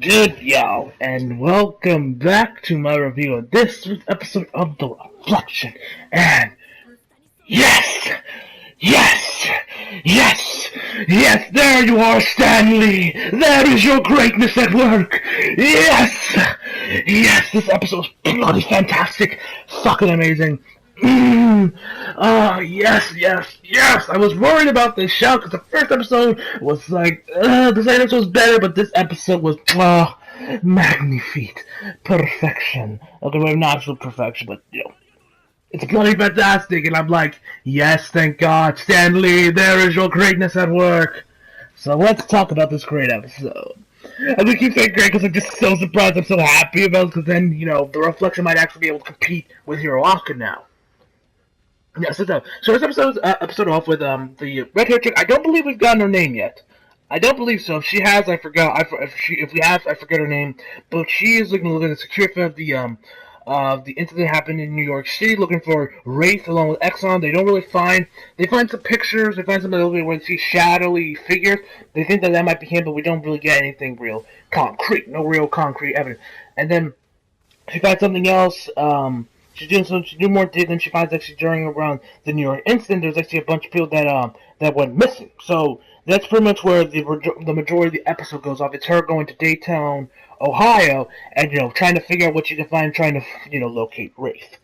Good, y'all, and welcome back to my review of this episode of The Reflection. And yes, yes, yes, yes, there you are, Stanley. There is your greatness at work. Yes, yes, this episode was bloody fantastic, fucking amazing. Oh, yes, yes, yes. I was worried about this show because the first episode was like, the second episode was better, but this episode was, magnifique. Perfection. Okay, well, not absolute perfection, but, it's bloody fantastic. And I'm like, yes, thank God, Stanley, there is your greatness at work. So let's talk about this great episode. I think keep saying great because I'm just so surprised. I'm so happy about it because then, the Reflection might actually be able to compete with Hiroaka now. Yeah, so this episode off with the red hair chick. I don't believe we've gotten her name yet. I don't believe so. If she has, I forgot. If we have, I forget her name. But she is looking at the security of the incident happened in New York City, looking for Wraith along with Exxon. They don't really find. They find some pictures. They find something where they see shadowy figures. They think that might be him, but we don't really get anything real concrete. No real concrete evidence. And then she finds something else. She's doing more digging. She finds actually during around the New York incident, there's actually a bunch of people that went missing. So that's pretty much where the majority of the episode goes off. It's her going to Dayton, Ohio, and trying to figure out what she can find, trying to locate Wraith.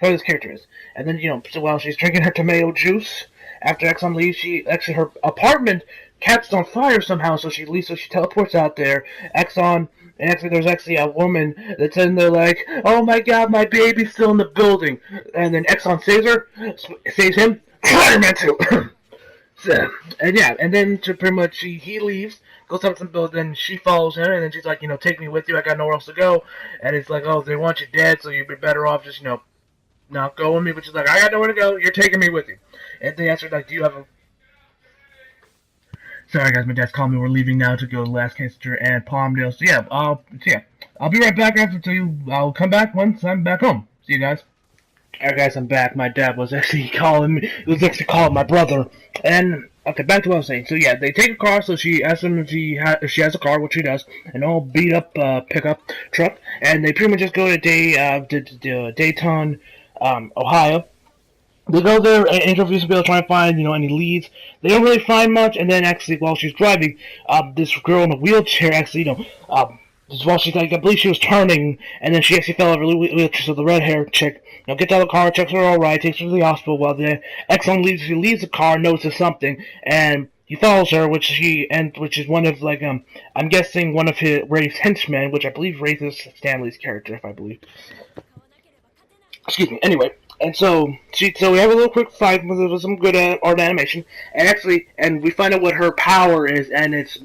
Who this character is, and then so while she's drinking her tomato juice after Exxon leaves, her apartment catches on fire somehow. So she leaves, so she teleports out there. Exxon. And actually, there's actually a woman that's in there like, oh my god, my baby's still in the building. And then Exxon saves her, saves him, Spider-Man too. So, and yeah, and then to pretty much he leaves, goes up to the building, she follows him, and then she's like, take me with you, I got nowhere else to go. And it's like, oh, they want you dead, so you'd be better off just, not go with me. But she's like, I got nowhere to go, you're taking me with you. And they ask her, like, do you have a... Sorry guys, my dad's calling me. We're leaving now to go to Lancaster and Palmdale. So yeah, I'll be right back after you. I'll come back once I'm back home. See you guys. Alright guys, I'm back. My dad was actually calling me. He was actually calling my brother. And okay, back to what I was saying. So yeah, they take a car. So she asks him if she has a car, which she does, an all beat up pickup truck, and they pretty much just go to Dayton, Ohio. They go there and interview some people, trying to find, any leads. They don't really find much, and then actually, while she's driving, this girl in a wheelchair actually, while she's like, I believe she was turning, and then she actually fell over the wheelchair. So the red hair chick, gets out of the car, checks her all right, takes her to the hospital. While the Exxon leaves, she leaves the car, notices something, and he follows her, which is one of I'm guessing one of Wraith's henchmen, which I believe Wraith is Stanley's character, if I believe. Excuse me. Anyway. And so we have a little quick fight with some good art animation, and we find out what her power is, and it's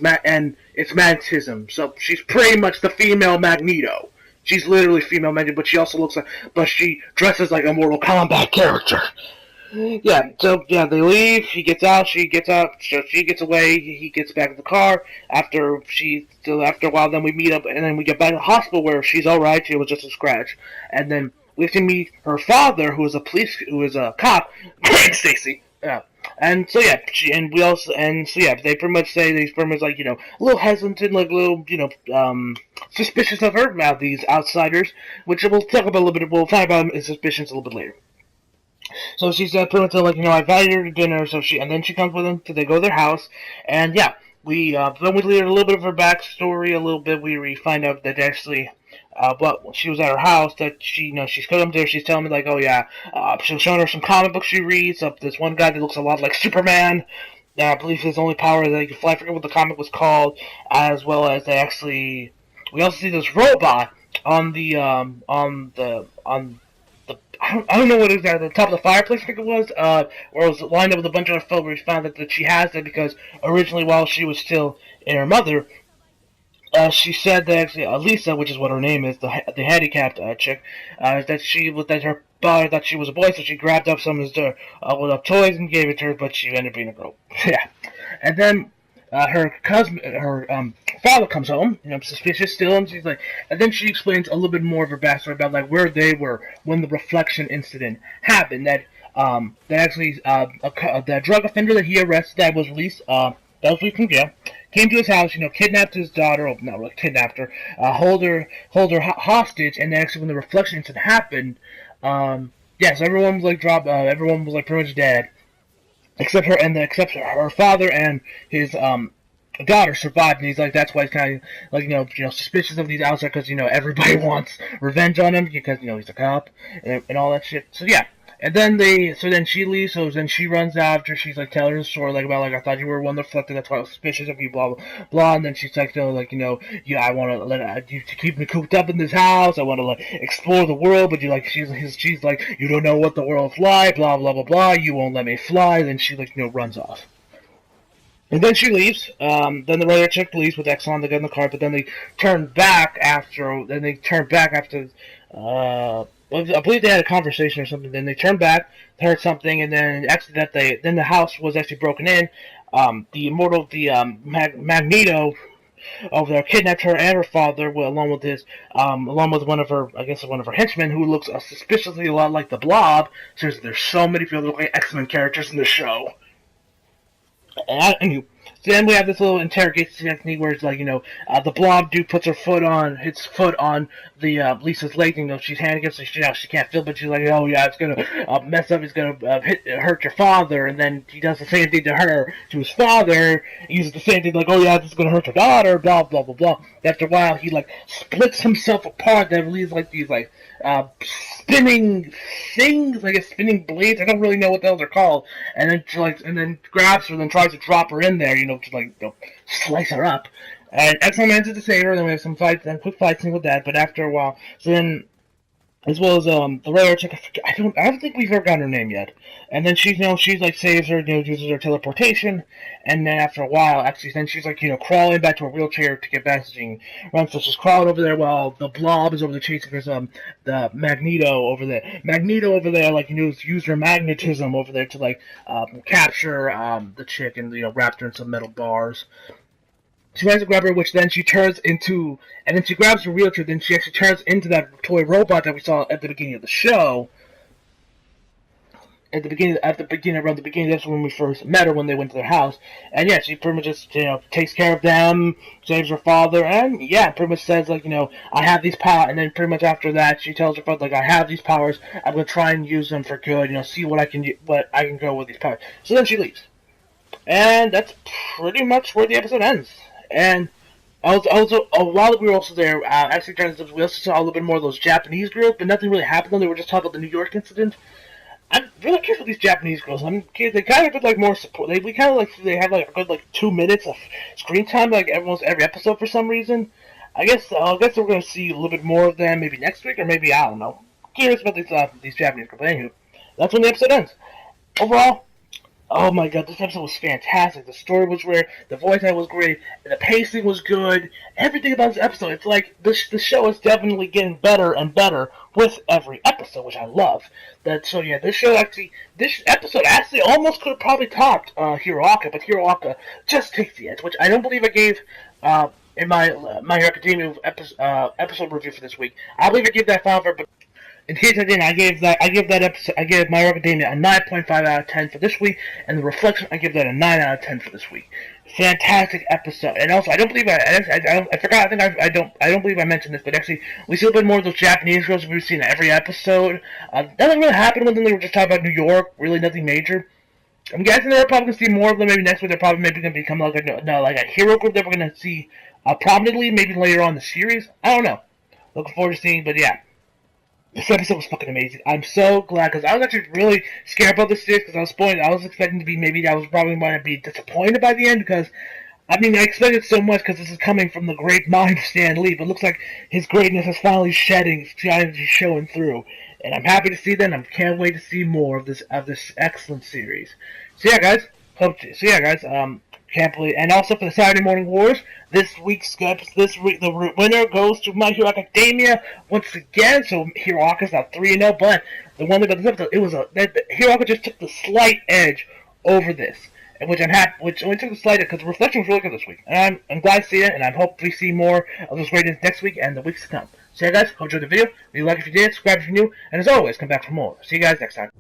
magnetism. So she's pretty much the female Magneto. She's literally female Magneto, but she also but she dresses like a Mortal Kombat character. Yeah. So yeah, they leave. She gets out. So she gets away. He gets back in the car. After a while, then we meet up, and then we get back to the hospital where she's all right. She was just a scratch, and then we have to meet her father, who is a cop, Greg Stacy. Yeah. And so yeah, they pretty much say like, a little hesitant, like a little, suspicious of her about these outsiders, which we'll talk about a little bit. We'll talk about suspicions a little bit later. So she said pretty much like, I invited her to dinner, and then she comes with them, so they go to their house, and yeah, then we learn a little bit of her backstory, a little bit. We find out that actually, she was at her house, that she's come there, she's telling me like, oh yeah, she was showing her some comic books she reads of this one guy that looks a lot like Superman. I believe his only power is that he can fly. I forget what the comic was called, as well as we also see this robot on the I don't know what it is at the top of the fireplace, I think it was, where it was lined up with a bunch of other photos. We found that she has it because originally, while she was still in her mother, she said that actually Lisa, which is what her name is, the handicapped chick, that her father thought she was a boy, so she grabbed up some of his toys and gave it to her, but she ended up being a girl. Yeah, and then her father comes home, suspicious still, and she's like, and then she explains a little bit more of her backstory about like where they were when the Reflection incident happened. That actually the drug offender that he arrested that was released from jail came to his house, kidnapped his daughter, or not really kidnapped her, hold her hostage, and then actually when the reflection incident happened, yes, everyone was like everyone was like pretty much dead, except her father and his daughter survived, and he's like, that's why he's kind of like, suspicious of these outsiders, because everybody wants revenge on him because he's a cop and all that shit. So yeah. And then then she leaves, so then she runs after, she's like telling her story, like, about, like, I thought you were one reflected, that's why I was suspicious of you, blah, blah, blah, and then she's like, yeah, I want to you to keep me cooped up in this house, I want to, like, explore the world, but she's like, you don't know what the world's like, blah, blah, blah, blah, you won't let me fly, then she, like, runs off. And then she leaves. Then the regular chick leaves with Exxon. They get in the car, but then they turn back after. I believe they had a conversation or something. Then they turned back, heard something, and then actually then the house was actually broken in. Magneto over there kidnapped her and her father, along with one of her henchmen, who looks suspiciously a lot like the Blob. Seriously, there's so many people that look like X-Men characters in the show. And so then we have this little interrogation technique where it's like, the Blob dude puts his foot on the Lisa's leg. She's handicapped, so she can't feel, but she's like, oh yeah, it's gonna mess up, it's gonna hurt your father. And then he does the same thing to his father. He uses the same thing, like, oh yeah, this is gonna hurt your daughter, blah blah blah blah. After a while, he like splits himself apart. That leaves like these like spinning things, like spinning blades. I don't really know what the hell they're called. And then grabs her, and then tries to drop her in there, to slice her up. And X-Men manages to save her. Then we have some quick fight scene with that. But after a while, so then, as well as the radar chick, I don't think we've ever gotten her name yet. And then she's like saves her, uses her teleportation. And then after a while, actually, then she's like crawling back to her wheelchair to get back. So she's crawling over there while the Blob is over there chasing her. The Magneto over there, like use her magnetism over there to like capture the chick and wrap her in some metal bars. She tries to grab her, which then she turns into, and then she grabs her wheelchair, then she actually turns into that toy robot that we saw at the beginning of the show. Around the beginning, that's when we first met her, when they went to their house. And yeah, she pretty much just, takes care of them, saves her father, and yeah, pretty much says, like, I have these powers, and then pretty much after that, she tells her father, like, I have these powers, I'm gonna try and use them for good, see what I can go with these powers. So then she leaves. And that's pretty much where the episode ends. And also, while we were also there, we also saw a little bit more of those Japanese girls, but nothing really happened. They were just talking about the New York incident. I'm really curious with these Japanese girls. They kind of get like more support. They have like a good 2 minutes of screen time, like almost every episode for some reason. I guess we're gonna see a little bit more of them maybe next week, or maybe I don't know. Curious about these Japanese girls. Anywho, that's when the episode ends. Overall, oh my god, this episode was fantastic. The story was great, the voice acting was great, the pacing was good. Everything about this episode, it's like the show is definitely getting better and better with every episode, which I love. This episode actually almost could have probably topped Hiroaka, but Hiroaka just takes the edge, which I don't believe I gave in my Hero Academia episode review for this week. I believe I gave that final but in case I didn't, I gave My Hero Academia a 9.5 out of 10 for this week, and The Reflection, I give that a 9 out of 10 for this week. Fantastic episode. And also, I don't believe I forgot. I don't believe I mentioned this, but actually, we see a bit more of those Japanese girls we've seen in every episode. Nothing really happened with them. They were just talking about New York. Really, nothing major. I'm guessing they're probably gonna see more of them. Maybe next week they're probably maybe gonna become like a hero group that we're gonna see prominently. Maybe later on in the series. I don't know. Looking forward to seeing. But yeah. This episode was fucking amazing. I'm so glad, because I was actually really scared about this series, because I was spoiled. I was expecting to be, I was probably going to be disappointed by the end, because, I expected so much, because this is coming from the great mind of Stan Lee, but it looks like his greatness is finally showing through. And I'm happy to see that, and I can't wait to see more of this excellent series. So yeah, guys, can't believe. And also for the Saturday Morning Wars, the winner goes to My Hero Academia once again. So Hiroaka's now 3-0, but the one thing about this episode, Hiroaka just took the slight edge over this, and which only took the slight edge because the reflection was really good this week. And I'm glad to see it, and I hope we see more of this greatness next week and the weeks to come. So yeah, guys, hope you enjoyed the video. Leave a like if you did, subscribe if you're new, and as always, come back for more. See you guys next time.